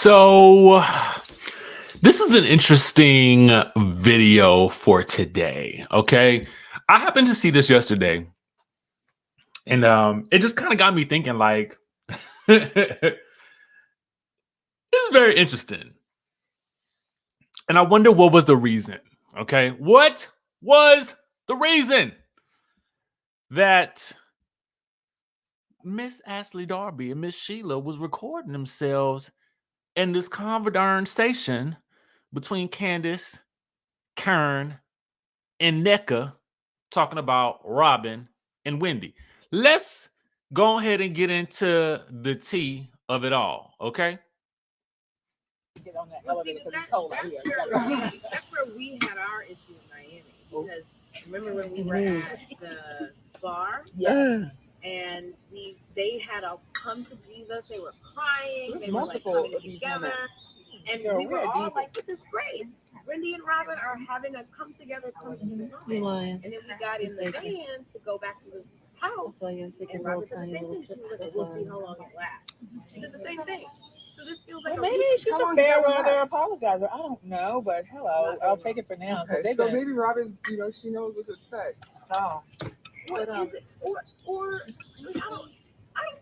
So, this is an interesting video for today. Okay. I happened to see this yesterday, and it just kind of got me thinking like, this is very interesting. And I wonder what was the reason. Okay. What was the reason that Miss Ashley Darby and Miss Sheila was recording themselves in this conversation between Candiace, Kern, and Nneka talking about Robyn and Wendy? Let's go ahead and get into the tea of it all, okay? Get on that elevator because it's cold out here. That's where we had our issue in Miami, because remember when we were at the bar? Yeah. And they had a come to Jesus. They were crying. So they were like coming together. And Girl, we were all Jesus. like, this is great. Wendy and Robyn are having a come together, come to Jesus moment. And then we got in the van to go back to the house. And Robyn said the same thing. She was like, we'll see how long it lasts. She said the same thing. So this feels like maybe she's a fair weather apologizer. I don't know, but hello, I'll take it for now. Okay, so maybe Robyn, she knows what to expect. Oh. What is it? Or I don't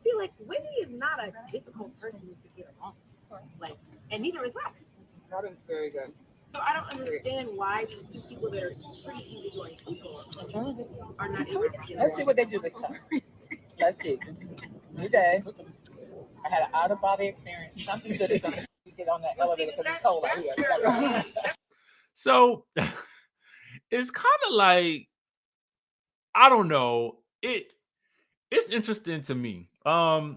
feel like Wendy is not a difficult person to get along. Like, and neither is Robyn. Robyn's very good. So I don't understand why these two people that are pretty easygoing people are not interested. Let's see what they do this time. Let's see. New day. I had an out of body experience. Something good is gonna get on that elevator because it's cold out here. So it's kind of like, I don't know. It's interesting to me. I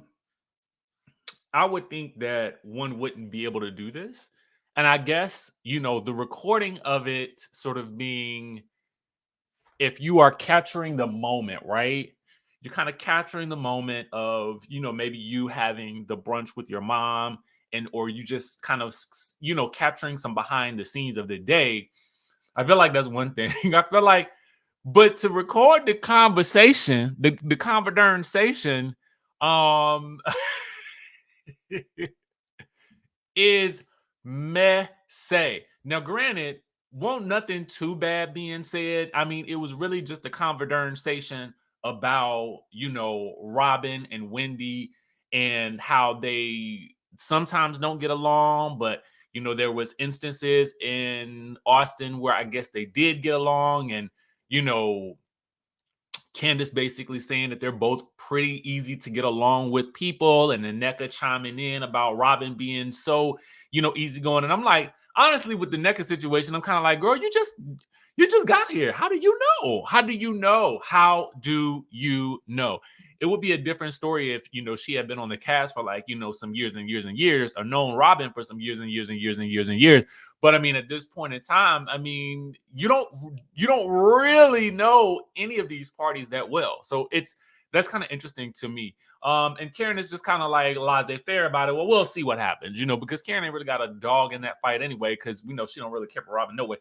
would think that one wouldn't be able to do this. And I guess, the recording of it sort of being, if you are capturing the moment, right? You're kind of capturing the moment of, maybe you having the brunch with your mom, or you just kind of, capturing some behind the scenes of the day. I feel like that's one thing. I feel like, but to record the conversation, the conversation, is messy. Now, granted, won't nothing too bad being said. I mean, it was really just a conversation about, Robyn and Wendy and how they sometimes don't get along, but there was instances in Austin where I guess they did get along, and Candiace basically saying that they're both pretty easy to get along with people, and then Nneka chiming in about Robyn being so, easygoing. And I'm like, honestly, with the Nneka situation, I'm kind of like, girl, you just got here. How do you know? How do you know? How do you know? It would be a different story if, she had been on the cast for like, some years and years and years, or known Robyn for some years and years and years and years and years. But I mean, at this point in time, I mean, you don't really know any of these parties that well. So that's kind of interesting to me. And Karen is just kind of like laissez-faire about it. Well, we'll see what happens, because Karen ain't really got a dog in that fight anyway, because we know she don't really care for Robyn no way.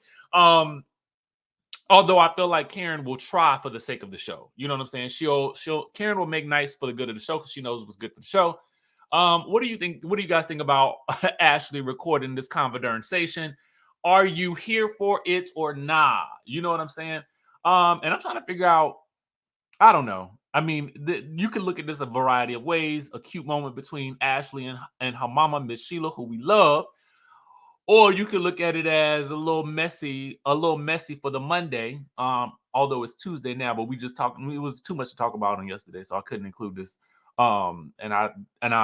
Although I feel like Karen will try for the sake of the show. You know what I'm saying? Karen will make nice for the good of the show because she knows what's good for the show. What do you think? What do you guys think about Ashley recording this conversation? Are you here for it or nah? You know what I'm saying? And I'm trying to figure out, I don't know. I mean, you can look at this a variety of ways. A cute moment between Ashley and her mama, Miss Sheila, who we love. Or you could look at it as a little messy for the Monday. Although it's Tuesday now, but it was too much to talk about on yesterday, so I couldn't include this. And I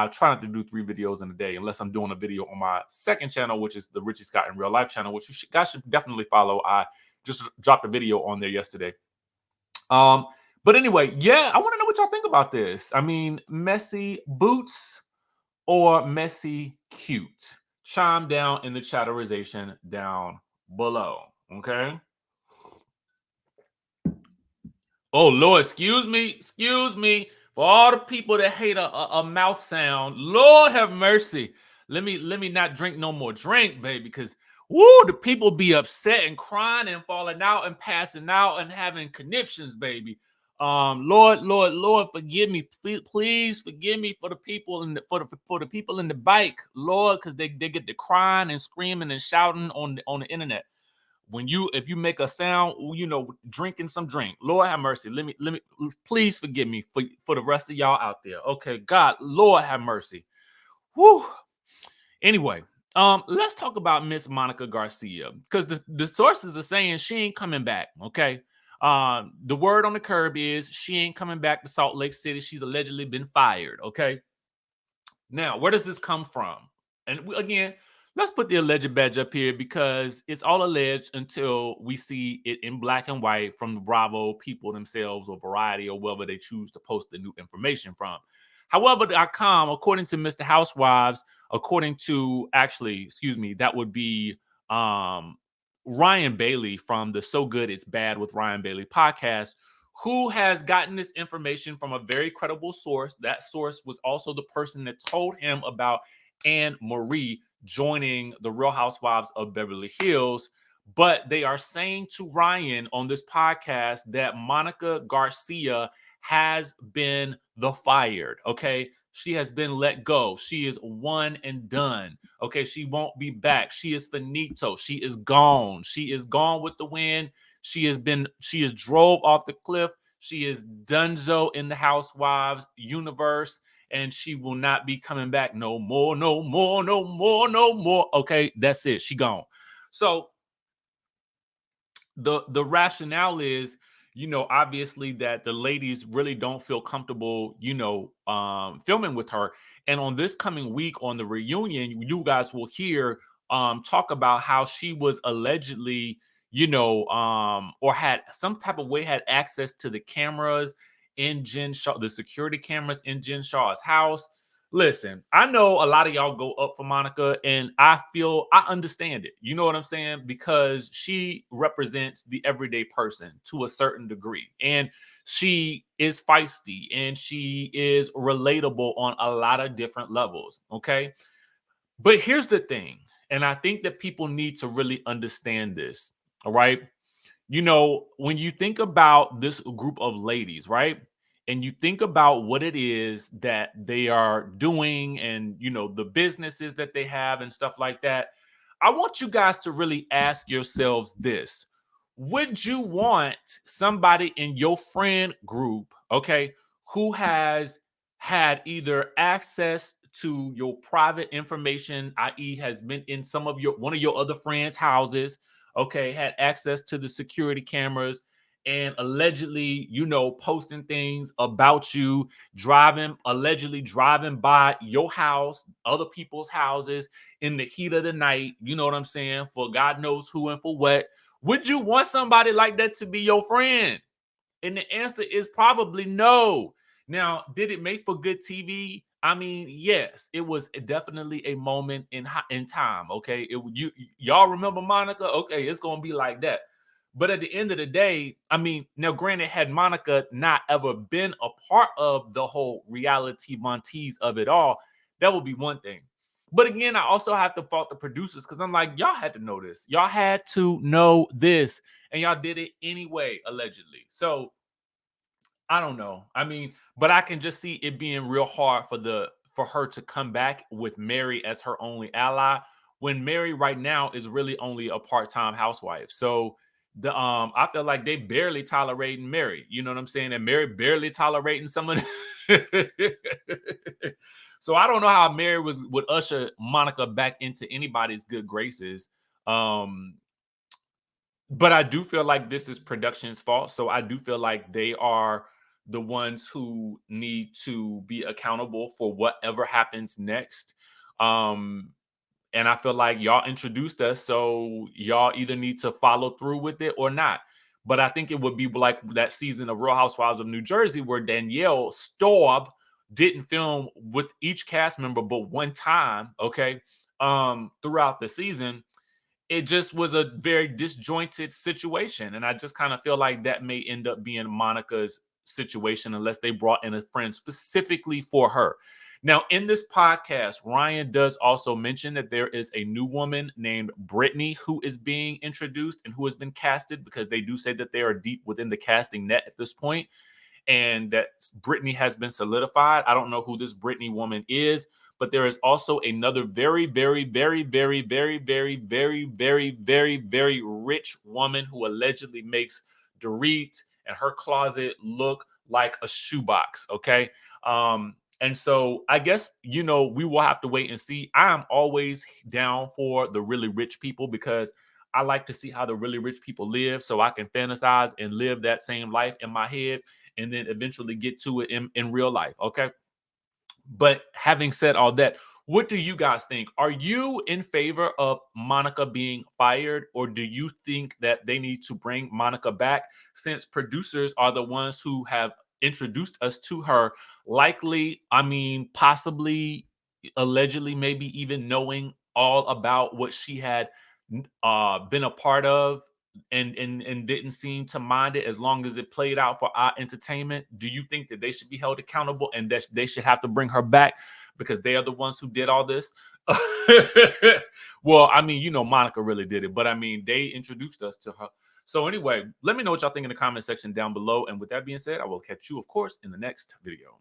try not to do 3 videos in a day unless I'm doing a video on my second channel, which is the Richie Skye in Real Life channel, which you guys should definitely follow. I just dropped a video on there yesterday. But anyway, yeah, I want to know what y'all think about this. I mean, messy boots or messy cute? Chime down in the chatterization down below. Okay. Oh Lord, excuse me. For all the people that hate a mouth sound, Lord have mercy. Let me not drink no more drink, baby, because the people be upset and crying and falling out and passing out and having conniptions, baby. Lord, forgive me. Please forgive me for the people for the people in the bike, Lord, because they get to crying and screaming and shouting on the internet. If you make a sound, drinking some drink, Lord have mercy. Let me please forgive me for the rest of y'all out there. Okay, God, Lord have mercy. Whew. Anyway, let's talk about Miss Monica Garcia, because the sources are saying she ain't coming back. Okay. The word on the curb is she ain't coming back to Salt Lake City. She's allegedly been fired. Okay. Now, where does this come from? And again, let's put the alleged badge up here because it's all alleged until we see it in black and white from the Bravo people themselves or Variety or wherever they choose to post the new information from. However.com, according to Mr. Housewives, according to that would be Ryan Bailey from the So Good It's Bad with Ryan Bailey podcast, who has gotten this information from a very credible source. That source was also the person that told him about Anne Marie joining the Real Housewives of Beverly Hills. But they are saying to Ryan on this podcast that Monica Garcia has been fired. Okay. She has been let go. She is one and done. Okay. She won't be back. She is finito. She is gone. She is gone with the wind. She is drove off the cliff. She is donezo in the Housewives universe, and she will not be coming back no more, no more, no more, no more. Okay, that's it. She gone. So the rationale is, obviously that the ladies really don't feel comfortable, filming with her. And on this coming week on the reunion, you guys will hear talk about how she was allegedly, or had some type of way had access to the cameras in Jen Shaw, the security cameras in Jen Shaw's house. Listen, I know a lot of y'all go up for Monica, and I understand it. You know what I'm saying? Because she represents the everyday person to a certain degree. And she is feisty and she is relatable on a lot of different levels. Okay. But here's the thing. And I think that people need to really understand this. All right. When you think about this group of ladies, right? And you think about what it is that they are doing and, the businesses that they have and stuff like that. I want you guys to really ask yourselves this. Would you want somebody in your friend group, okay, who has had either access to your private information, i.e., has been in one of your other friends' houses, okay, had access to the security cameras and allegedly, posting things about you, allegedly driving by your house, other people's houses in the heat of the night, you know what I'm saying, for God knows who and for what. Would you want somebody like that to be your friend? And the answer is probably no. Now, did it make for good TV? I mean, yes, it was definitely a moment in time. Okay, y'all remember Monica? Okay, it's gonna be like that. But at the end of the day, I mean, now granted, had Monica not ever been a part of the whole reality montees of it all, that would be one thing. But again, I also have to fault the producers because I'm like, y'all had to know this. Y'all had to know this, and y'all did it anyway, allegedly. So I don't know. I mean, but I can just see it being real hard for her to come back with Mary as her only ally when Mary right now is really only a part-time housewife. So I feel like they barely tolerating Mary. You know what I'm saying? And Mary barely tolerating someone. So I don't know how Mary would usher Monica back into anybody's good graces. But I do feel like this is production's fault. So I do feel like they are the ones who need to be accountable for whatever happens next. And I feel like y'all introduced us, so y'all either need to follow through with it or not. But I think it would be like that season of Real Housewives of New Jersey where Danielle Staub didn't film with each cast member but one time, okay, throughout the season. It just was a very disjointed situation. And I just kind of feel like that may end up being Monica's situation unless they brought in a friend specifically for her. Now, in this podcast, Ryan does also mention that there is a new woman named Brittany who is being introduced and who has been casted, because they do say that they are deep within the casting net at this point. and that Brittany has been solidified. I don't know who this Brittany woman is, but there is also another very, very, very, very, very, very, very, very, very, very rich woman who allegedly makes Dorit and her closet look like a shoebox. Okay. And so I guess, we will have to wait and see. I'm always down for the really rich people because I like to see how the really rich people live so I can fantasize and live that same life in my head and then eventually get to it in real life. Okay. But having said all that, what do you guys think? Are you in favor of Monica being fired, or do you think that they need to bring Monica back since producers are the ones who have introduced us to her? Likely, possibly, allegedly, maybe even knowing all about what she had been a part of and didn't seem to mind it as long as it played out for our entertainment. Do you think that they should be held accountable and that they should have to bring her back because they are the ones who did all this? Well, Monica really did it, but they introduced us to her. So anyway, let me know what y'all think in the comment section down below. And with that being said, I will catch you, of course, in the next video.